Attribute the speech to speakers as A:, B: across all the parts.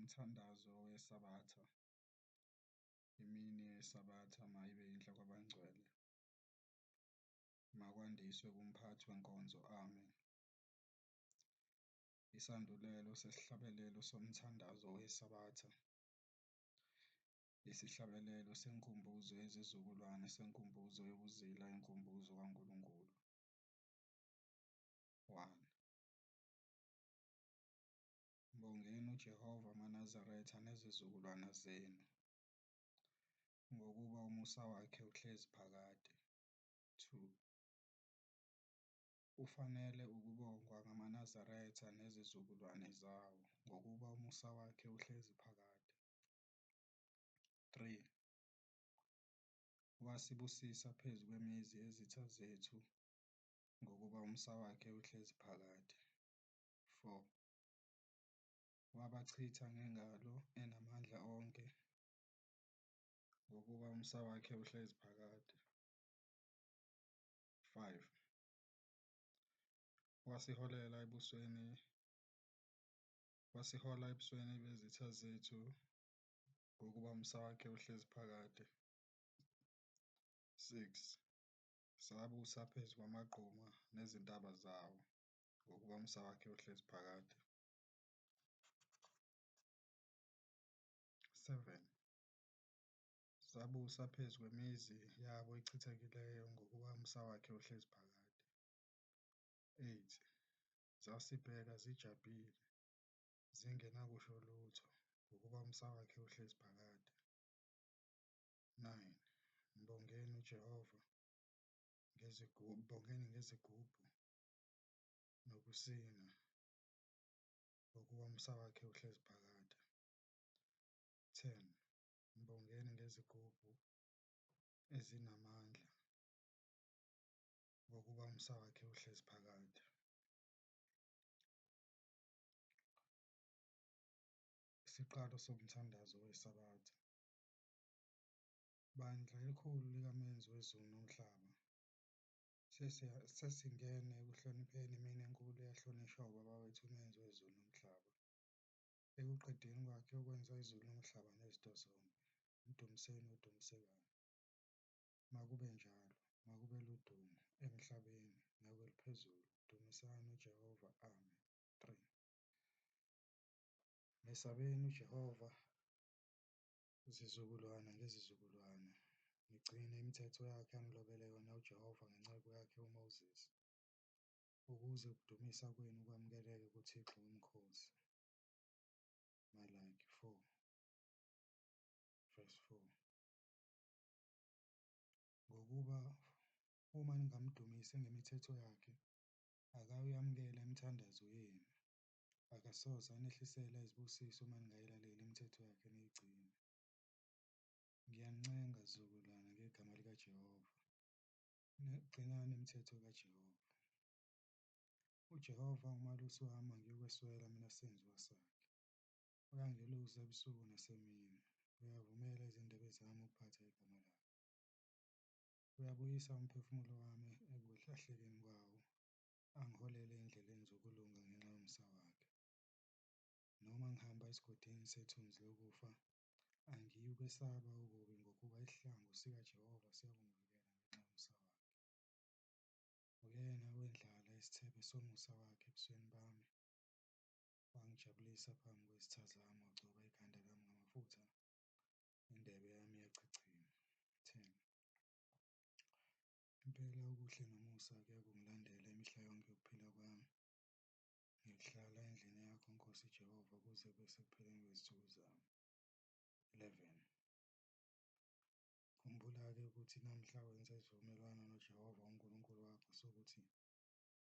A: Umthandazo weSabatha. Imini yeSabatha mayibe yinhle kwabangcwele. Makwandiswe kumphathi wenkonzo. Amen. Isandulelo sesihlabelelo somthandazo weSabatha. Isihlabelelo senkumbuzo yezizukulwane senkumbuzo yokuzila inkumbuzo kaNkulunkulu. 1. Mbongeni uJehova amaNazaretha nezizukulwana zenu, ngokuba umusa wakhe uhlezi phakade. 2. Ufanele ukubongwa ngamaNazaretha nezizukulwane zawo, ngokuba umusa wakhe uhlezi phakade. 3. Wasibusisa phezu kwemizi yezitha zethu, ngokuba umusa wakhe uhlezi phakade. 4. Wabachitha ngengalo enamandla onke, ngokuba umusa wakhe uhlezi phakade. 5. Wasihola ebusweni bezitha zethu, ngokuba umusa wakhe uhlezi phakade. 6. Sabusa phezu kwamagquma nezintaba zawo, ngokuba umusa wakhe uhlezi phakade. 7. Sabusa phezu kwemizi yabo echithekileyo, ngokuba umusa wakhe uhlezi phakade. 8. Zasibheka zijabhile, zingenakusho lutho, ngokuba umusa wakhe uhlezi phakade. 9. Mbongeni uJehova ngezigubhu nokusina, ngokuba umusa wakhe uhlezi phakade. 10. Mbongeni ngezigubhu ezinamandla, ngokuba umusa wakhe uhlezi phakade. Isiqalo somthandazo weSabatha. Bandla elikhulu likamenzi wezulu nomhlaba, sesingene ekuhlonipheni imini enkulu eyahlonishwa ubaba wethu umenzi wezulu nomhlaba. Ekuqedeni kwakhe ukwenza izulu nomhlaba nezinto zonke, mdumiseni odumisekayo. Makube njalo, makube ludumo emhlabeni nakweliphezulu. Dumisani uJehova. Amen. 3. Mesabeni uJehova, zizukulwane ngezizukulwane, nigcine imithetho yakhe anilobele yona uJehova ngenceku yakhe uMoses, ukuze ukudumisa kwenu kwamukeleke kuThixo Womkhosi. Malaki 4, verse 4. Ngokuba uma ningamdumisi ngemithetho yakhe, akawuyamukela imithandazo yenu, akasoze anehlisele izibusiso uma ningayilaleli imithetho yakhe niyigcine. Ngiyanincenga zizukulwane ngegama likaJehova, gcinani imithetho kaJehova. UJehova umalusi wami, angiyokweswela mina senziwa sakhe. Uyangelusa ebusuku nasemini, uyavumela izindebe zami ukuphatha igama lakhe. Uyabuyisa umphefumulo wami ekulahlekeni kwawo, angiholele endleleni zokulunga ngenxa yomusa wakhe. Noma ngihamba esigodini sethunzi lokufa, angiyukwesaba ukubi, ngokuba isihlangu sikaJehova siyakungivikela ngenxa yomusa wakhe. Uyena owendlala isithebe somusa wakhe ebusweni bami, wangijabulisa phambi kwezitha zami, wagcoba ikhanda lami ngamafutha, indebe yami yachichima. 10. Impela ubuhle nomusa kuyakungilandela imihla yonke yokuphila kwami. Ngiyohlala endlini yakho, Nkosi Jehova, kuze kube sekupheleni kwezinsuku zami. 11. Khumbula-ke ukuthi namhla wenza isivumelwano noJehova uNkulunkulu wakho sokuthi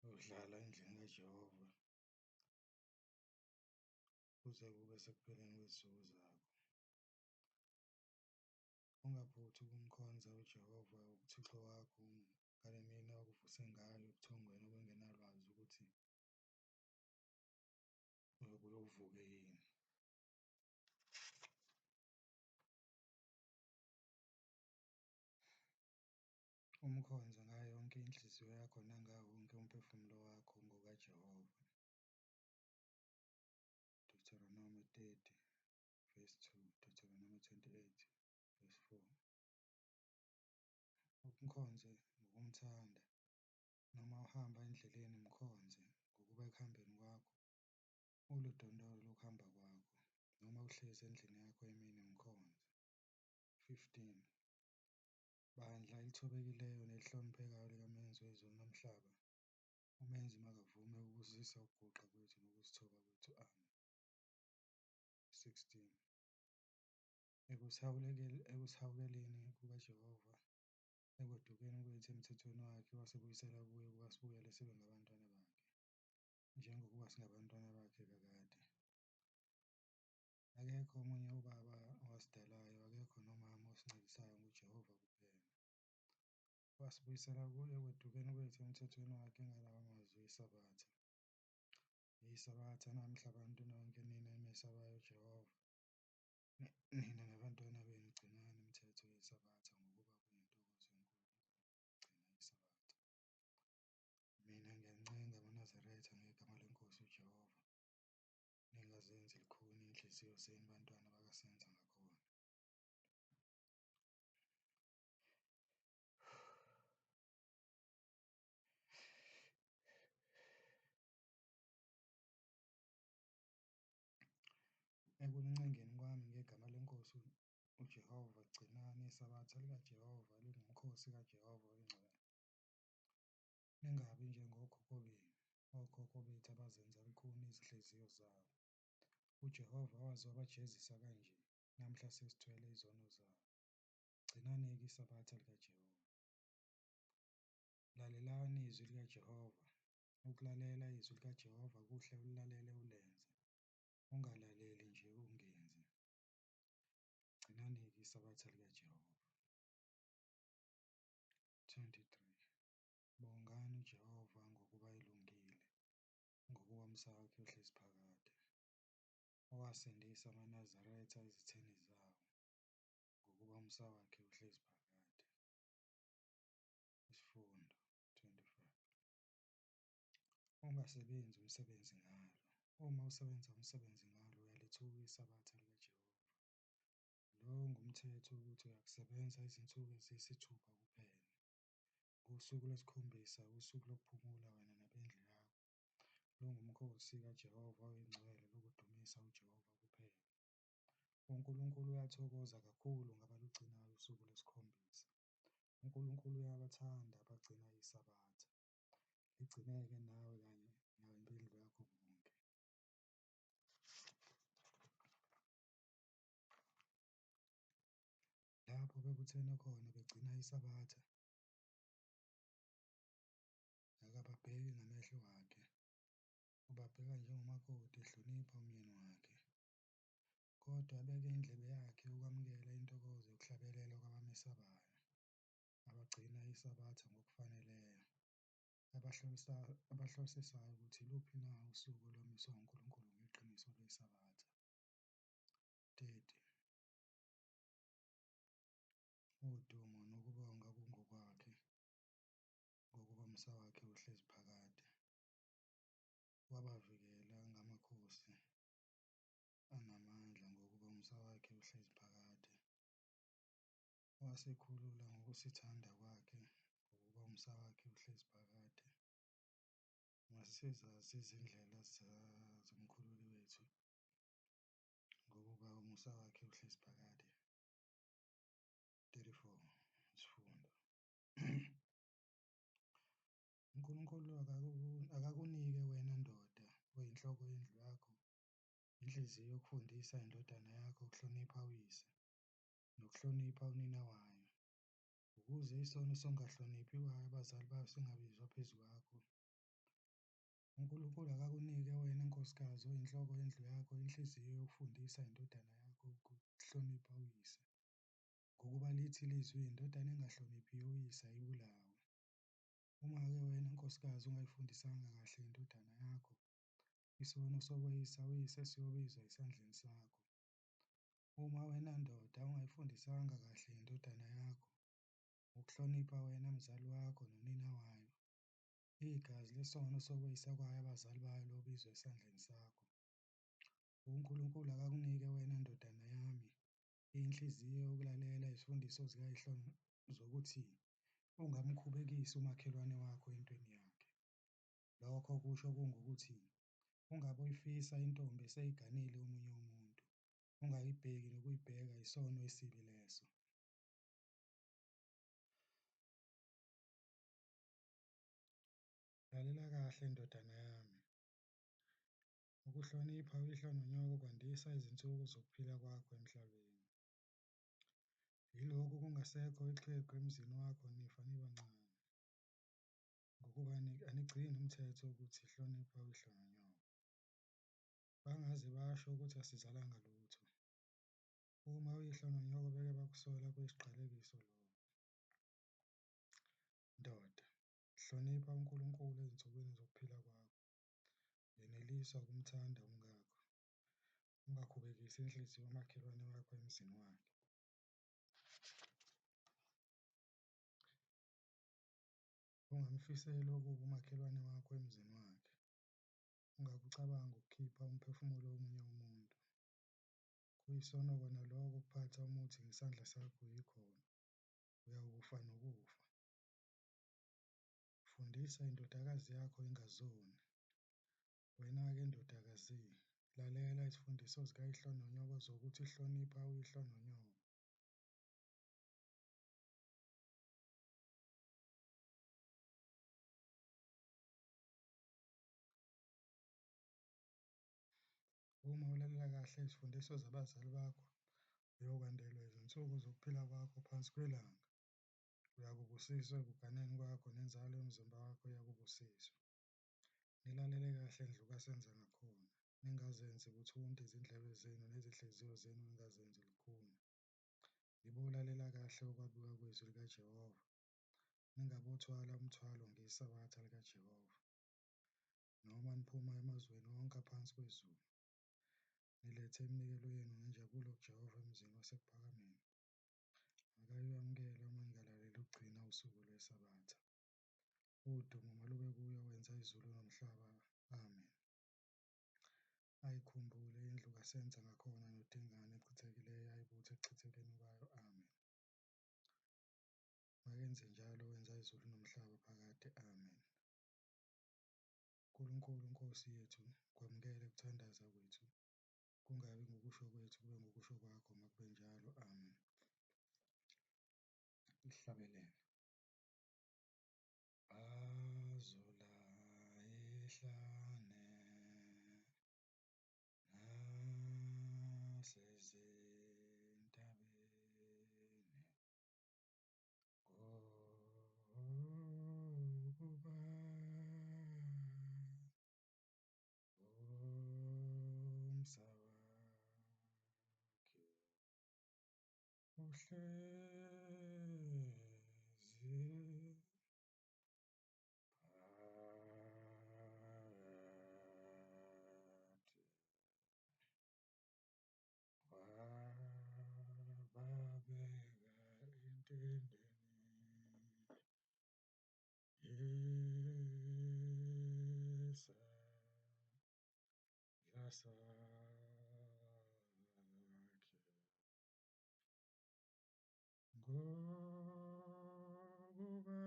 A: uyohlala endlini kaJehova kuze kube sekupheleni kwezinsuku zakho. Ungaphuthi ukumkhonza uJehova uThixo wakho ngale mini owakuvuse ngayo ebuthongweni obengenalwazi ukuthi uyovuke yini. Umkhonze ngayo yonke inhliziyo yakho nangawo wonke umphefumulo wakho ngokaJehova. Deuteronomy 30, 34. Umkhonze ngokumthanda, noma uhamba endleleni mkhonze ngokuba ekuhambeni kwakho uludondolo ukuhamba kwakho, noma uhlezi endlini yakho emini mkhonze. 15. Bandla elithobekileyo nelihloniphekayo likaMenzi wezulu nomhlaba, uMenzi makavuma ukuzisa ukuguqa kwethu nokuzithoba kwethu. Amen. 16. Ekuthawukeleni kukaJehova, ekwedukeni kwethu emthethweni wakhe, wasibuyisela kuye ukuba sibuyele sibe ngabantwana bakhe, njengokuba singabantwana bakhe kakade. Akekho omunye ubaba owasidalayo, akekho nomama osincelisayo nguJehova kuphela. Wasibuyisela kuye ekwedukeni kwethu emthethweni wakhe ngalawa mazwi eSabatha. ISabatha namhla bantu nonke nina emesabayo uJehova, nina nabantwana benu gcinani imithetho yeSabatha ngokuba kuyintokozo enkulu ukugcina iSabatha. Mina ngiyanincenga amaNazaretha ngegama leNkosi uJehova, ningazenzi lukhuni inhliziyo zenu bantwana bakaSenza ngakhona. Ekunincengeni kwami ngegama leNkosi uJehova, gcinani iSabatha likaJehova, lingumkhosi kaJehova oyingcwele. Ningabi njengokhokho benu, okhokho bethu abazenza lukhuni izinhliziyo zabo. UJehova waze wabajezisa kanje, namhla sesithwele izono zabo. Gcinani-ke iSabatha likaJehova. Lalelani izwi likaJehova. Ukulalela izwi likaJehova kuhle, ulilalele ulenze, ungalaleli nje ungenzi. Gcinani-ke iSabatha likaJehova. 23. Bongani uJehova ngokuba elungile, ngokuba umsa wakhe uhlezi phakade. Owasindisa amaNazaretha ezitheni zawo, ngokuba umsa wakhe uhlezi phakade. Isifundo 25. Ungasebenzi umsebenzi ngalo. Uma usebenza umsebenzi ngalo uyalithuka iSabatha likaJehova. Lo ngumthetho ukuthi uyakusebenza izinsuku eziyisithupha kuphela. Ngosuku lwesikhombisa, usuku lokuphumula, wena nabendlu yakho, lungumkhosi kaJehova oyingcwele, lokudumisa uJehova kuphela. UNkulunkulu uyathokoza kakhulu ngabalugcinayo usuku lwesikhombisa. UNkulunkulu uyabathanda abagcina iSabatha. Ligcine-ke nawe kanye nabendlu yakho bonke. Lapho bekuthene khona begcina iSabatha, akababheki ngamehlo wakhe, ubabheka njengomakoti ehlonipha umyeni wakhe. Kodwa abeke indlebe yakhe ukwamukela intokozo yokuhlabelela kwabamesabayo, abagcina iSabatha ngokufaneleyo, abahlosisayo ukuthi iluphi na usuku olwamiswa uNkulunkulu ngeqiniso lweSabatha. 30. Udumo nokubonga kungokwakhe, ngokuba umsa wakhe uhlezi phakade. Wabavikela ngamakhosi anamandla, ngokuba umsa wakhe uhlezi phakade. Wasekhulula ngokusithanda kwakhe, ngokuba umsa wakhe uhlezi phakade. Masizazi izindlela zomkhululi wethu, ngokuba umusa wakhe uhlezi phakade. 34. Isifundo. uNkulunkulu akakunike wena ndoda, oyinhloko yendlu yakho, inhliziyo yokufundisa indodana yakho ukuhlonipha uyise, nokuhlonipha unina wayo, ukuze isono sokungahloniphi kwayo abazali bayo singabizwa phezu kwakho. uNkulunkulu akakunike wena nkosikazi, oyinhloko yendlu yakho, inhliziyo yokufundisa indodana yakho ukuhlonipha uyise, ngokuba lithi ilizwi, indodana engahloniphiyo uyise ayibulawe. Uma-ke wena nkosikazi ungayifundisanga kahle indodana yakho, isono sokweyisa uyise siyobizwa esandleni sakho. Uma wena ndoda ungayifundisanga kahle indodana yakho ukuhlonipha wena mzali wakho nonina wayo, igazi lesono sokweyisa kwayo abazali bayo lobizwa esandleni sakho. uNkulunkulu akakunike wena ndodana yami, inhliziyo yokulalela izifundiso zikayihlo zokuthi ungamkhubekisi umakhelwane wakho entweni yakhe. Lokho kusho kungukuthi ungabe uyifisa intombi eseyiganile omunye umuntu, ungayibheki nokuyibheka yisono esibi leso. Lalela kahle ndodana yami, ukuhlonipha uyihlo nonyoko kwandisa izinsuku zokuphila kwakho emhlabeni. Yilokhu kungasekho ixhegu emzini wakho nifa nibancane, ngokuba anigcini umthetho wokuthi hlonipha uyihlo nonyoko. Bangaze basho ukuthi asizalanga lutho. Uma uyihlo nonyoko beke bakusola kuyisiqalekiso lokho. Ndoda, hlonipha uNkulunkulu ezinsukwini zokuphila kwakho. Yeneliswa ukumthanda umkakho. Ungakhubekisi inhliziyo yomakhelwane wakho emzini wakhe. Ungamfiseli okubi umakhelwane wakho emzini wakhe. Ungakucabangi ukukhipha umphefumulo womunye umuntu. Kuyisono kona lokho ukuphatha umuthi ngesandla sakho yikhona. Uyawufa nokufa. Fundisa indodakazi yakho ingazoni. Wena-ke ndodakazi, lalela izifundiso zikayihlo nonyoko zokuthi hlonipha uyihlo nonyoko. Uma ulalela kahle izifundiso zabazali bakho, uyokwandelwa izinsuku zokuphila kwakho phansi kwelanga. Uyakubusiswa ekuganeni kwakho nenzalo yomzimba wakho iyakubusiswa. Nilalele kahle ndlu kaSenza ngakhona, ningazenzi buthunti izindlebe zenu nezinhliziyo zenu ningazenzi lukhuni. Yibolalela kahle ukwabiwa kwezwi likaJehova. Ningabothwala umthwalo ngeSabatha likaJehova. Noma niphuma emazweni wonke aphansi kwezulu, nilethe iminikelo yenu ngenjabulo kuJehova emzini wasekuphakameni. Akayamukele uma ningalaleli ukugcina usuku lweSabatha. Udumo malube kuye owenza izulu nomhlaba. Amen. Ayikhumbule indlu kaSenza ngakhona nodingane echithekileyo ayibuthe ekuchithekeni kwayo. Amen. Makenze njalo wenza izulu nomhlaba phakade. Amen. Nkulunkulu Nkosi yethu, kwamukele ukuthandaza kwethu. Kungabi ngokusho kwethu, kube ngokusho kwakho, makube njalo. Amen. Lihlabelele. Azola ehlane nasezintabeni ngokuba umsa wakhe uhlezi phakathi wababeka entendeni yesandla sakhe ngokuba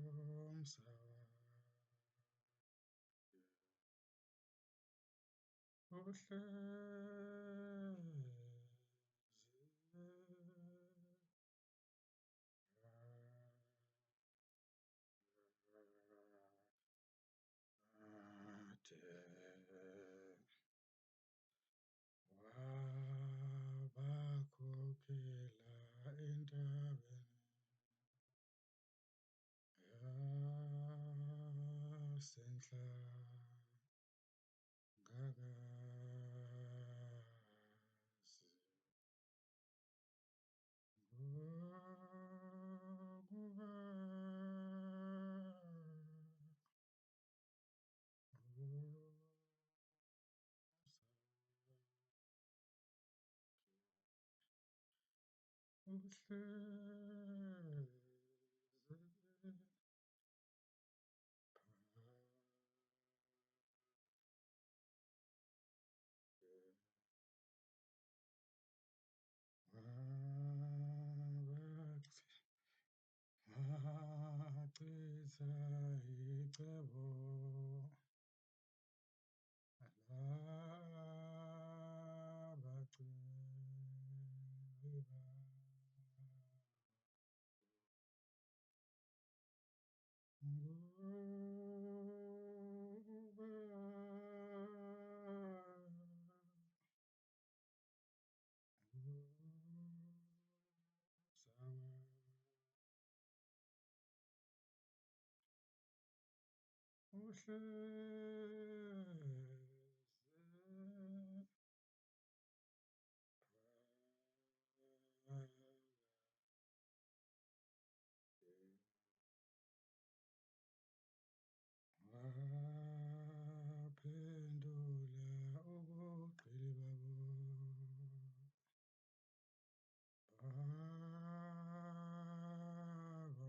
A: umsa wakhe uhlezi phakathi wabakhokhela entabeni yasenhlangakazi ngokuba umsa uhlezi Letha icebo labaceba. Ngoba uhleze waphendula ubugqili babo. Baba ngoba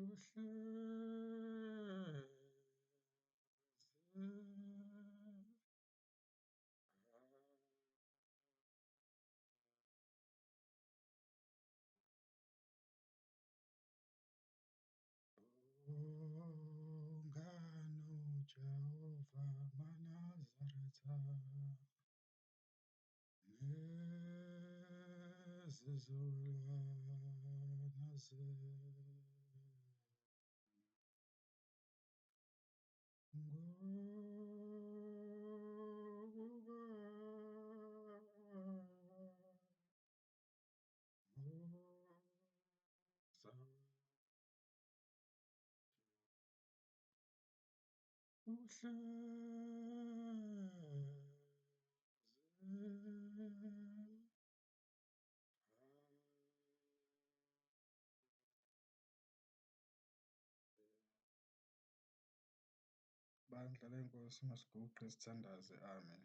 A: uhleze ongano Jehova Manazaretha nezizukulwana ze ngokuba uhleze bandla lenkosi masigubhe sithandaze, amen.